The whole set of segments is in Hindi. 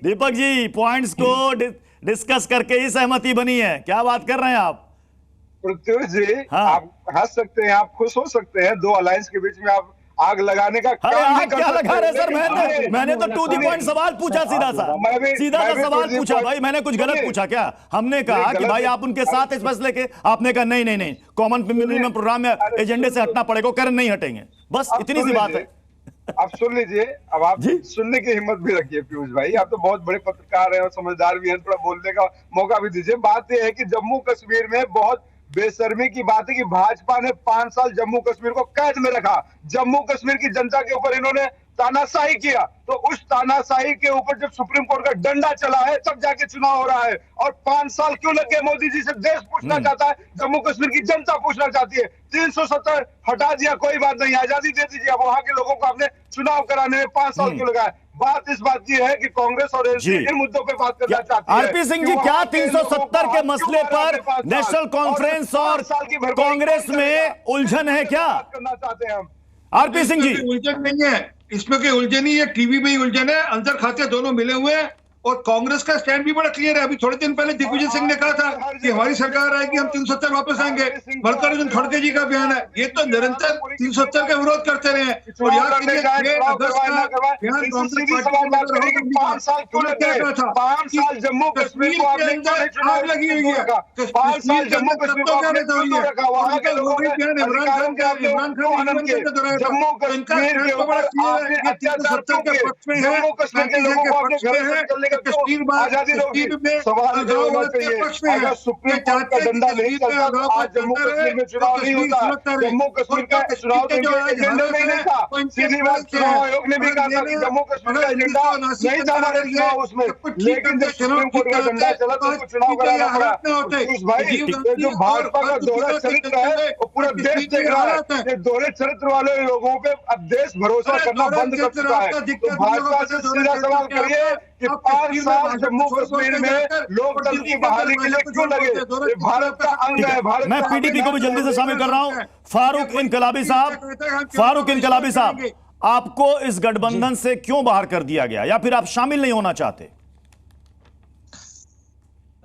दीपक जी, पॉइंट्स को डिस्कस करके ही सहमति बनी है, क्या बात कर रहे हैं आप? पृथ्वी जी, हाँ। आप हंस सकते हैं, आप खुश हो सकते हैं, दो अलायंस के बीच में आप आग लगाने का अरे काम भी आग कर क्या सकते लगा हैं, रहे सर? लेकिन मैंने तो टू दी पॉइंट सवाल पूछा सीधा सा, सीधा सा सवाल पूछा भाई। मैंने कुछ गलत पूछा क्या? हमने कहा कि भाई आप उनके साथ इस फैसले के, आपने कहा नहीं नहीं नहीं, कॉमन मिनिमम प्रोग्राम या एजेंडे से हटना पड़ेगा, कह रहे नहीं हटेंगे, बस इतनी सी बात है। आप सुन लीजिए, अब आप सुनने की हिम्मत भी रखिए पीयूष भाई, आप तो बहुत बड़े पत्रकार हैं और समझदार भी हैं, थोड़ा बोलने का मौका भी दीजिए। बात यह है कि जम्मू कश्मीर में बहुत बेशर्मी की बात है कि भाजपा ने 5 साल जम्मू कश्मीर को कैद में रखा, जम्मू कश्मीर की जनता के ऊपर इन्होंने तानाशाही किया, तो उस तानाशाही के ऊपर जब सुप्रीम कोर्ट का डंडा चला है तब जाके चुनाव हो रहा है। और 5 साल क्यों लग गए मोदी जी से देश पूछना चाहता है, जम्मू कश्मीर की जनता पूछना चाहती है। 370 हटा दिया, कोई बात नहीं, आजादी दे दीजिए, अब वहां के लोगों को आपने चुनाव कराने में 5 साल क्यों लगाया। बात इस बात की है कि कांग्रेस और एनसीपी इन मुद्दों पे बात करना चाहती है। आरपी सिंह जी, क्या 370 के मसले पर नेशनल कॉन्फ्रेंस और कांग्रेस में उलझन है क्या? करना चाहते हैं हम। आरपी सिंह जी, उलझन नहीं है, इसमें कोई उलझन नहीं है, टीवी में ही उलझन है, अंदर खाते दोनों मिले हुए हैं। और कांग्रेस का स्टैंड भी बड़ा क्लियर है। अभी थोड़े दिन पहले दिग्विजय सिंह ने कहा था कि हमारी सरकार आएगी हम 370 वापस आएंगे। मल्लिकार्जुन खड़गे जी का बयान है, ये तो निरंतर 370 का विरोध करते रहे हैं। और याद कीजिए 6 अगस्त का बिहार कांग्रेस पार्टी क्या था, 5 साल जम्मू कश्मीर को के अंदर आग लगी हुई है, 5 साल जम्मू कश्मीर को क्या रहता हुई है, वहां के लोगों ने इमरान खान के जम्मू कश्मीर के ऊपर अत्याचार के पक्ष में है, जम्मू कश्मीर के लोगों को अपने घर से निकलने का आजादी दोगी। सवाल ये होना चाहिए, अगर सुप्रीम कोर्ट का डंडा नहीं चलता आज जम्मू कश्मीर में चुनाव नहीं होता। जम्मू कश्मीर का चुनाव एजेंडा में नहीं था, सीधी बात चुनाव आयोग ने भी कहा था कि जम्मू कश्मीर का एजेंडा नहीं जाना है चुनाव उसमें, लेकिन जब सुप्रीम कोर्ट का डंडा चला तो उसको चुनाव कराना पड़ा। भाई जो भाजपा का दोहरा चरित्र है वो पूरा देश देख रहा है, ये दोहरे चरित्र वाले लोगों पे अब देश भरोसा करना बंद कर चुका है। तो भाजपा से सीधा सवाल करिए कि 5 साल जम्मू कश्मीर में लोकतंत्र की बहाली के लिए क्यों लगे? ये भारत का अंग है। भारत मैं पीडीपी को भी जल्दी से शामिल कर रहा हूं। फारूक इनकलाबी साहब, आपको इस गठबंधन से क्यों बाहर कर दिया गया, या फिर आप शामिल नहीं होना चाहते?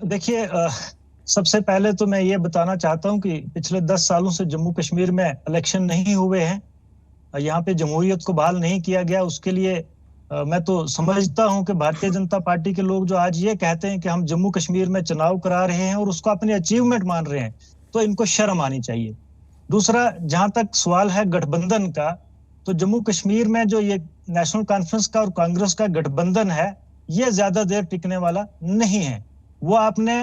देखिए, सबसे पहले तो मैं ये बताना चाहता हूं कि पिछले 10 सालों से जम्मू कश्मीर में इलेक्शन नहीं हुए हैं, यहाँ पे जमहूरियत को बहाल नहीं किया गया। उसके लिए मैं तो समझता हूं कि भारतीय जनता पार्टी के लोग जो आज ये कहते हैं कि हम जम्मू कश्मीर में चुनाव करा रहे हैं और उसको अपनी अचीवमेंट मान रहे हैं, तो इनको शर्म आनी चाहिए। दूसरा, जहां तक सवाल है गठबंधन का, तो जम्मू कश्मीर में जो ये नेशनल कॉन्फ्रेंस का और कांग्रेस का गठबंधन है, ये ज्यादा देर टिकने वाला नहीं है। वो आपने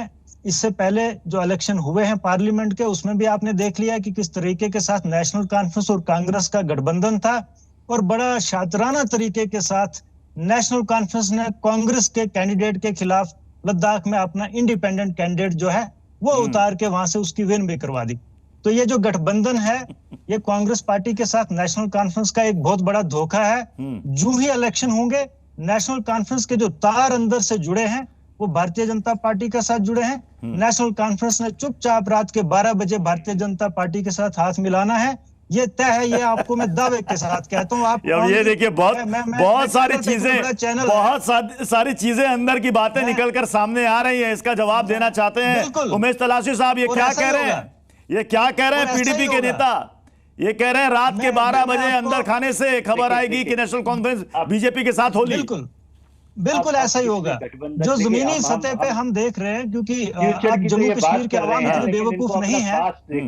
इससे पहले जो इलेक्शन हुए हैं पार्लियामेंट के, उसमें भी आपने देख लिया कि किस तरीके के साथ नेशनल कॉन्फ्रेंस और कांग्रेस का गठबंधन था, और बड़ा शातिराना तरीके के साथ नेशनल कॉन्फ्रेंस ने कांग्रेस के कैंडिडेट के खिलाफ लद्दाख में अपना इंडिपेंडेंट कैंडिडेट जो है वो उतार के वहां से उसकी विन भी करवा दी। तो ये जो गठबंधन है, ये कांग्रेस पार्टी के साथ नेशनल कॉन्फ्रेंस का एक बहुत बड़ा धोखा है। जो ही इलेक्शन होंगे, नेशनल कॉन्फ्रेंस के जो तार अंदर से जुड़े हैं वो भारतीय जनता पार्टी के साथ जुड़े हैं। नेशनल कॉन्फ्रेंस ने चुपचाप रात के 12 बजे भारतीय जनता पार्टी के साथ हाथ मिलाना है, ये तय है। ये आपको मैं दावे के साथ कहता हूँ। आप ये देखिए, बहुत सारी चीजें अंदर की बातें निकलकर सामने आ रही हैं, इसका जवाब देना चाहते हैं उमेश तलाशी साहब। ये क्या कह रहे हैं, ये क्या कह रहे हैं पीडीपी के नेता? ये कह रहे हैं रात के 12 बजे अंदर खाने से खबर आएगी कि नेशनल कॉन्फ्रेंस बीजेपी के साथ होगी। बिल्कुल ऐसा ही होगा जो जमीनी सतह पे हम देख रहे हैं, क्योंकि अब जम्मू कश्मीर की आवाम इतनी बेवकूफ नहीं है।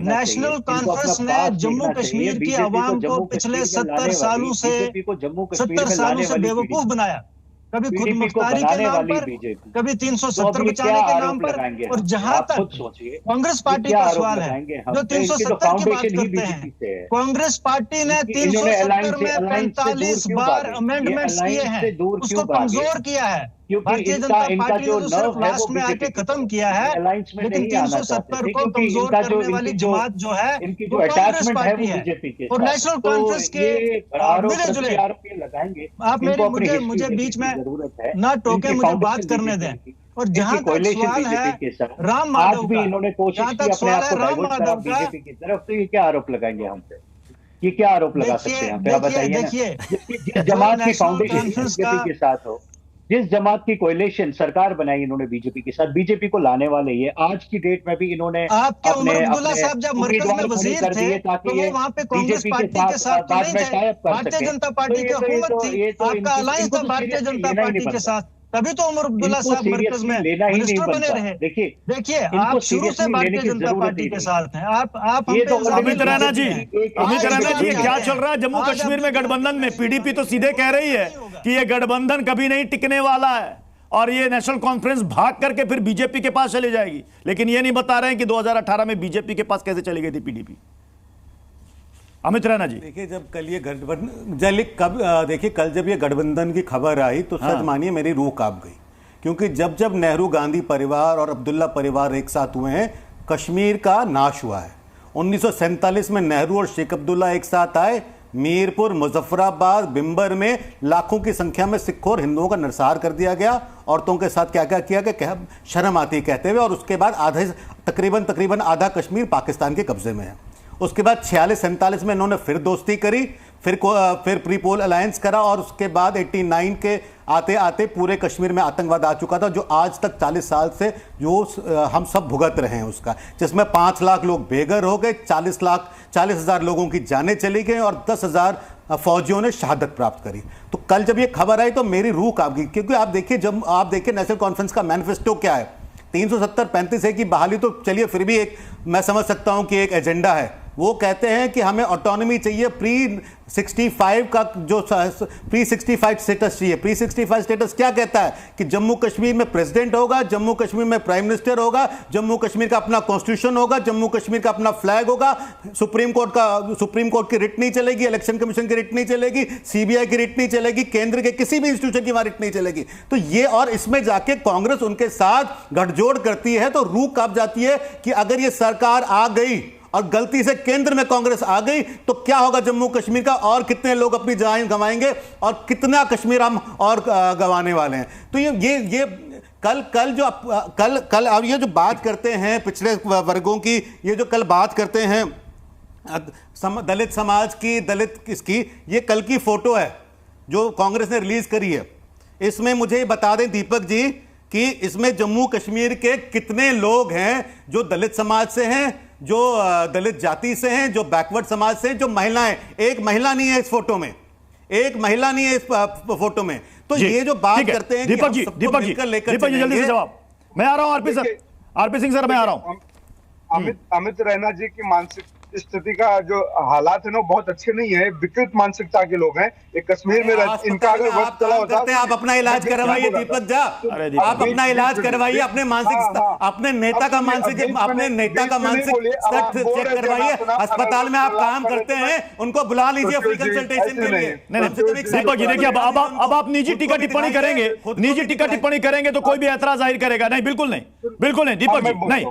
नेशनल कॉन्फ्रेंस ने जम्मू कश्मीर की आवाम को पिछले 70 सालों से बेवकूफ बनाया, कभी खुद मुख्तारी के नाम पर, कभी 370 बचाने के नाम पर। और जहां तक कांग्रेस पार्टी का सवाल है, जो 370 की बात करते हैं, कांग्रेस पार्टी ने 370 में 45 बार अमेंडमेंट्स किए हैं, उसको कमजोर किया है। भारतीय जनता पार्टी ने तो सिर्फ लास्ट में आके खत्म किया है, लेकिन 370 को कमजोर करने वाली जमात जो है वो कांग्रेस पार्टी है। और नेशनल कॉन्फ्रेंस के मिले जुले, आप मुझे बीच में ना टोके, मुझे बात करने दें। और जहां तक सवाल है राम माधव का, जहां तक सवाल है राम माधव का, बीजेपी की तरफ, तो ये क्या आरोप लगाएंगे हम पे? ये क्या आरोप लगा सकते हैं? देखिए, जमात की फाउंडेशन बीजेपी के साथ हो, जिस जमात की कोalition सरकार बनाई इन्होंने बीजेपी के साथ, बीजेपी को लाने वाले ये आज की डेट में भी इन्होंने आपके उमर अब्दुल्ला साहब जब मरकज में वजीर थे तो वो वहां पे कांग्रेस पार्टी के साथ तो नहीं थे, भारतीय जनता पार्टी की हुकूमत थी, आपका अलायंस था भारतीय जनता पार्टी के साथ, तभी तो उमर अब्दुल्ला साहब मरकज में मिनिस्टर बने रहे। देखिए आप शुरू से भारतीय जनता पार्टी के साथ हैं, आप अमित रैना जी, क्या चल रहा है जम्मू कश्मीर में गठबंधन में? पीडीपी तो सीधे कह रही है कि ये गठबंधन कभी नहीं टिकने वाला है और ये नेशनल कॉन्फ्रेंस भाग करके फिर बीजेपी के पास चली जाएगी, लेकिन ये नहीं बता रहे हैं कि 2018 में बीजेपी के पास कैसे चली गई थी पीडीपी। अमित रैना जी, देखिए जब कल ये गठबंधन देखिए कल जब ये गठबंधन की खबर आई तो सच मानिए मेरी रूह कांप गई, क्योंकि जब जब नेहरू गांधी परिवार और अब्दुल्ला परिवार एक साथ हुए हैं कश्मीर का नाश हुआ है। 1947 में नेहरू और शेख अब्दुल्ला एक साथ आए, मीरपुर, मुजफ्फराबाद, बिम्बर में लाखों की संख्या में सिखों और हिंदुओं का नरसंहार कर दिया गया। औरतों के साथ क्या क्या किया गया, शर्म आती कहते हुए। और उसके बाद तकरीबन आधा कश्मीर पाकिस्तान के कब्जे में है। उसके बाद 46-47 में इन्होंने फिर दोस्ती करी, फिर प्री पोल अलायंस करा और उसके बाद 89 के आते आते पूरे कश्मीर में आतंकवाद आ चुका था, जो आज तक 40 साल से जो हम सब भुगत रहे हैं उसका, जिसमें 5 लाख लोग बेघर हो गए, 40,000 लोगों की जानें चली गई और 10,000 फौजियों ने शहादत प्राप्त करी। तो कल जब ये खबर आई तो मेरी रूह कांप गई, क्योंकि आप देखिए नेशनल कॉन्फ्रेंस का मैनिफेस्टो क्या है। 370-35 की बहाली तो चलिए फिर भी एक मैं समझ सकता हूं कि एक एजेंडा है। वो कहते हैं कि हमें ऑटोनॉमी चाहिए, प्री 65 का जो प्री 65 स्टेटस चाहिए। प्री 65 स्टेटस क्या कहता है कि जम्मू कश्मीर में प्रेसिडेंट होगा, जम्मू कश्मीर में प्राइम मिनिस्टर होगा, जम्मू कश्मीर का अपना कॉन्स्टिट्यूशन होगा, जम्मू कश्मीर का अपना फ्लैग होगा, सुप्रीम कोर्ट की रिट नहीं चलेगी, इलेक्शन कमीशन की रिट नहीं चलेगी, सीबीआई की रिट नहीं चलेगी, केंद्र के किसी भी इंस्टीट्यूशन की वहां रिट नहीं चलेगी। तो ये और इसमें जाके कांग्रेस उनके साथ गठजोड़ करती है तो रूह कांप जाती है कि अगर ये सरकार आ गई और गलती से केंद्र में कांग्रेस आ गई तो क्या होगा जम्मू कश्मीर का, और कितने लोग अपनी जान गंवाएंगे और कितना कश्मीर हम और गंवाने वाले हैं। तो ये कल अब ये जो बात करते हैं पिछड़े वर्गों की, ये जो कल बात करते हैं दलित समाज की, इसकी, ये कल की फोटो है जो कांग्रेस ने रिलीज करी है। इसमें मुझे बता दें दीपक जी कि इसमें जम्मू कश्मीर के कितने लोग हैं जो दलित समाज से हैं, जो दलित जाति से हैं, जो बैकवर्ड समाज से हैं, जो महिलाएं। एक महिला नहीं है इस फोटो में, एक महिला नहीं है इस फोटो में। तो ये जो बात करते हैं दीपक जी जल्दी से जवाब। मैं आ रहा हूं आरपी सिंह सर, मैं आ रहा हूं। अमित रैना जी की मानसिक स्थिति का जो हालात है ना बहुत अच्छे नहीं है, विकृत मानसिकता के लोग हैं। एक कश्मीर में इनका अगर वक्त चला होता है, आप अपना इलाज करवाइए दीपक जा, आप अपना इलाज करवाइए, अपने मानसिक अपने नेता का मानसिक चेक करवाइए। अस्पताल में आप काम करते हैं, उनको बुला लीजिए फ्री कंसल्टेशन के लिए। दीपक जी देखिए, अब आप निजी टीका टिप्पणी करेंगे तो कोई भी ऐतराज जाहिर करेगा? नहीं, बिल्कुल नहीं दीपक जी, नहीं।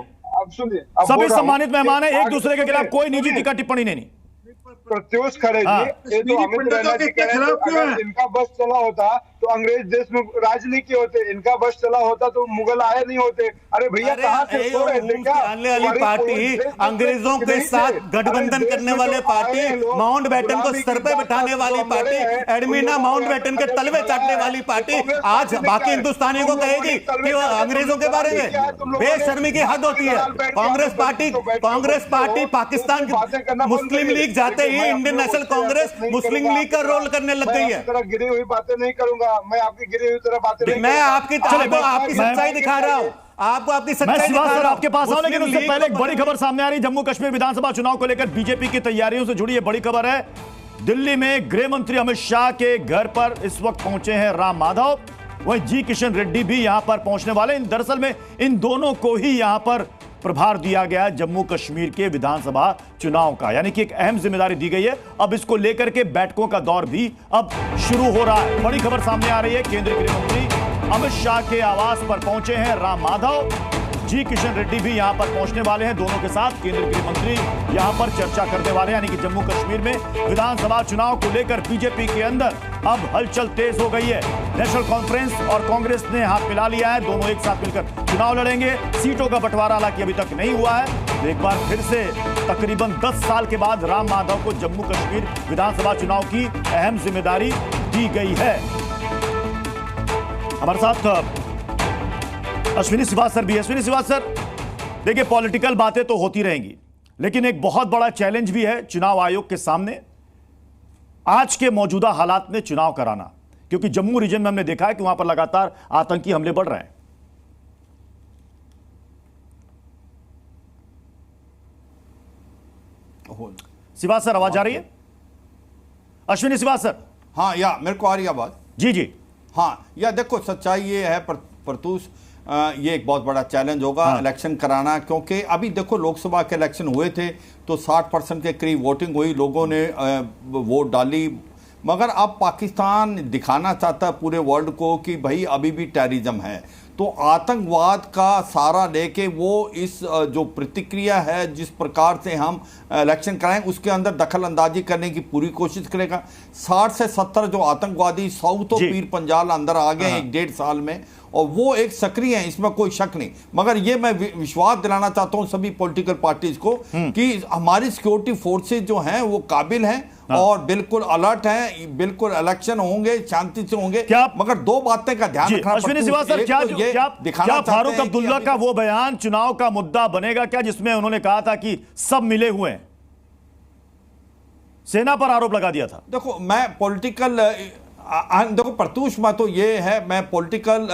सभी सम्मानित मेहमान हैं, एक दूसरे के खिलाफ कोई निजी टीका टिप्पणी नहीं। प्रत्युष खड़े जी, ये तो अमित रैना जी कह रहे हैं अगर इनका बस चला होता तो अंग्रेज देश में राज नहीं किए होते, इनका बस चला होता तो मुगल आए नहीं होते। अरे भैया कहां से सो रहे थे क्या? आने वाली पार्टी, अंग्रेजों के साथ गठबंधन करने वाले पार्टी, माउंट बैटन को सर पे बिठाने वाली पार्टी, एडमिना माउंट बैटन के तलवे चाटने वाली पार्टी आज बाकी हिंदुस्तानियों को कहेगी कि वो अंग्रेजों के बारे में? बेशर्मी की हद होती है। कांग्रेस पार्टी पाकिस्तान की मुस्लिम लीग जाते ही इंडियन नेशनल कांग्रेस मुस्लिम लीग का रोल करने लग गई है। गिरी हुई बातें नहीं करूंगा मैं, आपकी गिरी हुई तरह बातें नहीं। मैं आपकी सच्चाई दिखा रहा हूं, आपको आपकी सच्चाई दिखा रहा हूं। आपके पास आऊं, लेकिन उससे पहले एक बड़ी खबर सामने आ रही। जम्मू कश्मीर विधानसभा चुनाव को लेकर बीजेपी की तैयारियों से जुड़ी ये बड़ी खबर है। दिल्ली में गृह मंत्री अमित शाह के घर पर इस वक्त पहुंचे हैं राम माधव, वहीं जी किशन रेड्डी भी यहां पर पहुंचने वाले। दरअसल में इन दोनों को ही यहां पर प्रभार दिया गया जम्मू कश्मीर के विधानसभा चुनाव का, यानी कि एक अहम जिम्मेदारी दी गई है। अब इसको लेकर के बैठकों का दौर भी अब शुरू हो रहा है। बड़ी खबर सामने आ रही है, केंद्रीय गृह मंत्री अमित शाह के आवास पर पहुंचे हैं राम माधव, जी किशन रेड्डी भी यहां पर पहुंचने वाले हैं। दोनों के साथ केंद्रीय गृह मंत्री यहां पर चर्चा करने वाले हैं, यानी कि जम्मू कश्मीर में विधानसभा चुनाव को लेकर बीजेपी के अंदर अब हलचल तेज हो गई है। नेशनल कॉन्फ्रेंस और कांग्रेस ने हाथ मिला लिया है, दोनों एक साथ मिलकर चुनाव लड़ेंगे। सीटों का बंटवारा हालांकि अभी तक नहीं हुआ है। तो एक बार फिर से तकरीबन 10 साल के बाद राम माधव को जम्मू कश्मीर विधानसभा चुनाव की अहम जिम्मेदारी दी गई है। हमारे साथ अश्विनी श्रीवास्तव भी है। अश्विनी श्रीवास्तव, देखिए पॉलिटिकल बातें तो होती रहेंगी, लेकिन एक बहुत बड़ा चैलेंज भी है चुनाव आयोग के सामने आज के मौजूदा हालात में चुनाव कराना, क्योंकि जम्मू रीजन में हमने देखा है कि वहां पर लगातार आतंकी हमले बढ़ रहे हैं। श्रीवास्तव, आवाज आ रही है? अश्विनी श्रीवास्तव। हाँ, या मेरे को आ रही है आवाज? जी जी। हाँ, या देखो सच्चाई ये है प्रतूष, ये एक बहुत बड़ा चैलेंज होगा इलेक्शन कराना, क्योंकि अभी देखो लोकसभा के इलेक्शन हुए थे तो 60% के करीब वोटिंग हुई, लोगों ने वोट डाली, मगर अब पाकिस्तान दिखाना चाहता है पूरे वर्ल्ड को कि भाई अभी भी टेररिज्म है, तो आतंकवाद का सारा लेके वो इस जो प्रतिक्रिया है जिस प्रकार से हम इलेक्शन कराएं उसके अंदर दखल अंदाजी करने की पूरी कोशिश करेगा। 60 से 70 जो आतंकवादी साउथ और पीर पंजाल अंदर आ गए एक 1.5 साल में, और वो एक सक्रिय हैं, इसमें कोई शक नहीं। मगर ये मैं विश्वास दिलाना चाहता हूं सभी पॉलिटिकल पार्टीज को कि हमारी सिक्योरिटी फोर्सेज जो हैं वो काबिल हैं और बिल्कुल अलर्ट हैं, बिल्कुल इलेक्शन होंगे, शांति से होंगे। मगर दो बातें का ध्यान रखना। अश्विनी श्रीवास्तव, क्या फारूक अब्दुल्ला का वो बयान चुनाव का मुद्दा बनेगा क्या, जिसमें उन्होंने कहा था कि सब मिले हुए हैं, सेना पर आरोप लगा दिया था? देखो मैं पॉलिटिकल देखो प्रतूष, मैं तो ये है, मैं पॉलिटिकल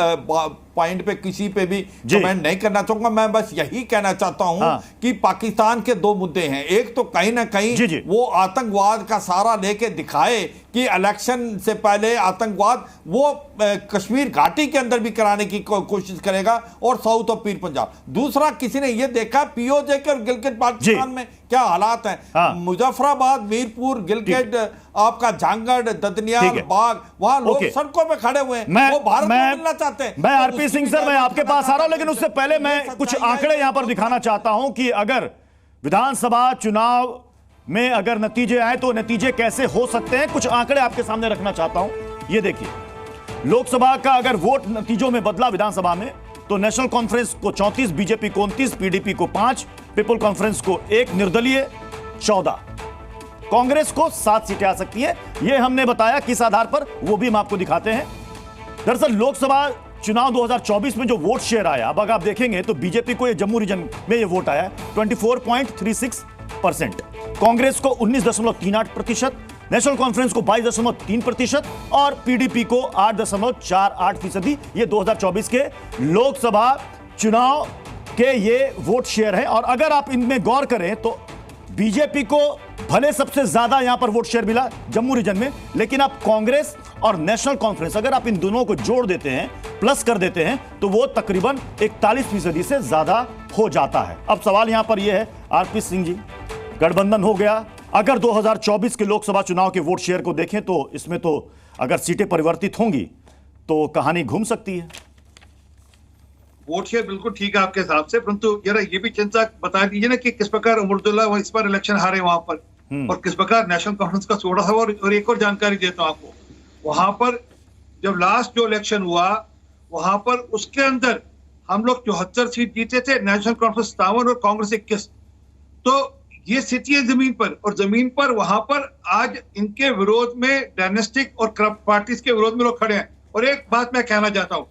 पॉइंट पे किसी पे भी कमेंट नहीं करना चाहूंगा। मैं बस यही कहना चाहता हूं कि पाकिस्तान के दो मुद्दे हैं। एक तो कहीं ना कहीं वो आतंकवाद का सहारा लेके दिखाए कि इलेक्शन से पहले आतंकवाद वो कश्मीर घाटी के अंदर भी कराने की कोशिश करेगा और साउथ और पीर पंजाब। दूसरा, किसी ने ये देखा पीओजे के और गिलगित बाल्टिस्तान में क्या हालात हैं। मुजफ्फराबाद, मीरपुर, गिलगित, आपका झांगड़, ददनियाल, बाग, वहां लोग सड़कों पे खड़े हुए हैं, वो भारत में मिलना चाहते हैं। मैं आरपी सिंह सर, मैं आपके पास आ रहा हूं, लेकिन उससे पहले मैं कुछ आंकड़े यहां पर दिखाना चाहता हूं कि अगर विधानसभा चुनाव में अगर नतीजे आए तो नतीजे कैसे हो सकते हैं। कुछ आंकड़े आपके सामने रखना चाहता हूं। ये देखिए, लोकसभा का अगर वोट नतीजों में बदला विधानसभा में, तो नेशनल कॉन्फ्रेंस को 34, बीजेपी को 29, पीडीपी को 5, पीपल कॉन्फ्रेंस को 1, निर्दलीय 14, कांग्रेस को 7 सीटें आ सकती हैं। यह हमने बताया किस आधार पर, वो भी हम आपको दिखाते हैं। दरअसल लोकसभा चुनाव 2024 में जो वोट शेयर आया, अब अगर आप देखेंगे तो बीजेपी को ये जम्मू रीजन में ये वोट आया 24.36%, कांग्रेस को 19.38%, नेशनल कॉन्फ्रेंस को 22.3% और पीडीपी को 8.48%। ये 2024 के लोकसभा चुनाव के ये वोट शेयर है। और अगर आप इनमें गौर करें तो बीजेपी को भले सबसे ज्यादा यहां पर वोट शेयर मिला जम्मू रीजन में, लेकिन आप कांग्रेस और नेशनल कॉन्फ्रेंस अगर आप इन दोनों को जोड़ देते हैं, प्लस कर देते हैं, तो वो तकरीबन 41% से ज्यादा हो जाता है। अब सवाल यहां पर यह है आरपी सिंह जी, गठबंधन हो गया, अगर 2024 के लोकसभा चुनाव के वोट शेयर को देखें तो इसमें तो अगर सीटें परिवर्तित होंगी तो कहानी घूम सकती है। वोट शेयर बिल्कुल ठीक है आपके हिसाब से, परंतु जरा ये भी चिंता बता दीजिए ना कि किस प्रकार उमरदुल्ला इस बार इलेक्शन हारे वहां पर, और किस प्रकार नेशनल कॉन्फ्रेंस का छोड़ा था। और एक और जानकारी देता हूं आपको, वहां पर जब लास्ट जो इलेक्शन हुआ वहां पर उसके अंदर हम लोग 74 सीट जीते थे, नेशनल कॉन्फ्रेंस 57 और कांग्रेस 21। तो ये स्थिति है जमीन पर, और जमीन पर वहां पर आज इनके विरोध में डायनेस्टिक और करप्ट पार्टीज के विरोध में लोग खड़े हैं। और एक बात मैं कहना चाहता हूं,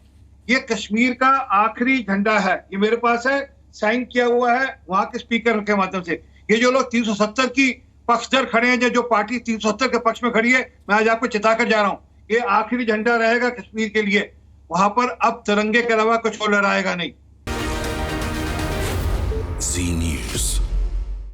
ये कश्मीर का आखिरी झंडा है, ये मेरे पास है, साइन किया हुआ है वहां के स्पीकर के माध्यम से। ये जो लोग 370 की पक्षधर खड़े हैं, जो पार्टी 370 के पक्ष में खड़ी है, मैं आज आपको चिताकर जा रहा हूं, ये आखिरी झंडा रहेगा कश्मीर के लिए। वहां पर अब तिरंगे के अलावा कुछ और लहराएगा नहीं। जी न्यूज़।